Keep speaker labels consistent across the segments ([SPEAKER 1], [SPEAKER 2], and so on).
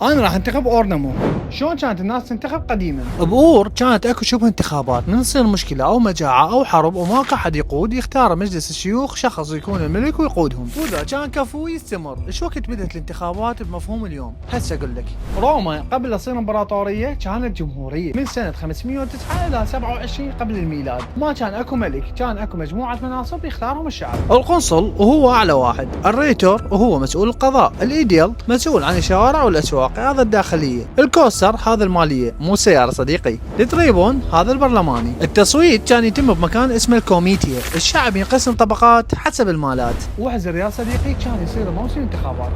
[SPEAKER 1] انا راح انتخب اورنمو. شلون كانت الناس تنتخب قديما؟
[SPEAKER 2] بأور كانت اكو شبه انتخابات، من تصير مشكلة او مجاعة او حرب وماكو حد يقود، يختار مجلس الشيوخ شخص يكون الملك ويقودهم، واذا كان كفو يستمر. ايش وقت بدت الانتخابات بمفهوم اليوم؟ هسه اقول لك.
[SPEAKER 1] روما قبل لا تصير امبراطوريه كانت جمهوريه من سنه 509 الى 27 قبل الميلاد. ما كان اكو ملك، كان اكو مجموعه مناصب يختارهم الشعب.
[SPEAKER 2] القنصل وهو اعلى واحد، الريتور وهو مسؤول القضاء، الايديل مسؤول عن الشوارع والاسواق هذا الداخليه، الكوسر هذا الماليه مو سياره صديقي، التريبون هذا البرلماني. التصويت كان يتم بمكان اسمه الكوميتيا، الشعب ينقسم طبقات حسب المالات.
[SPEAKER 1] وحزر يا صديقي كان يصير موسم انتخابات،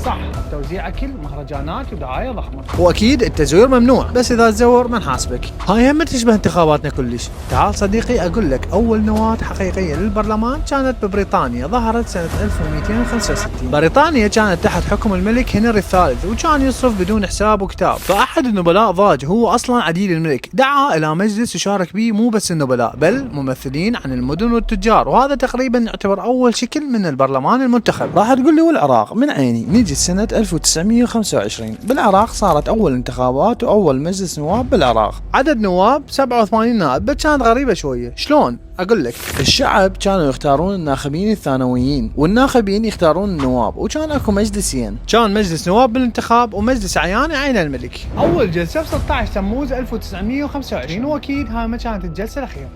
[SPEAKER 1] صح، توزيع اكل، مهرجانات ودعايه ضخمه.
[SPEAKER 2] واكيد التزوير ممنوع، بس اذا تزور ما نحاسبك. هاي هم تشبه انتخاباتنا كلش. تعال صديقي اقول لك، اول نواة حقيقيه للبرلمان كانت ببريطانيا، ظهرت سنه 1265. بريطانيا كانت تحت حكم الملك هنري الثالث، وكان يصرف بدون حساب وكتاب. فاحد النبلاء ضاج، هو اصلا عديل الملك، دعا الى مجلس يشارك به مو بس النبلاء بل ممثلين عن المدن والتجار، وهذا تقريبا يعتبر اول شكل من البرلمان المنتخب. راح تقول لي والعراق؟ من عيني. نجي سنه 1925 بالعراق صارت اول انتخابات واول مجلس نواب بالعراق، عدد نواب 87 نائب، بس كانت غريبه شويه. شلون؟ اقول لك، الشعب كانوا يختارون الناخبين الثانويين، والناخبين يختارون النواب، وكان اكو مجلسين، كان مجلس نواب بالانتخاب ومجلس عيان يعين الملك.
[SPEAKER 1] اول جلسه ب 16 تموز 1925، واكيد هاي ما كانت الجلسه الاخيره.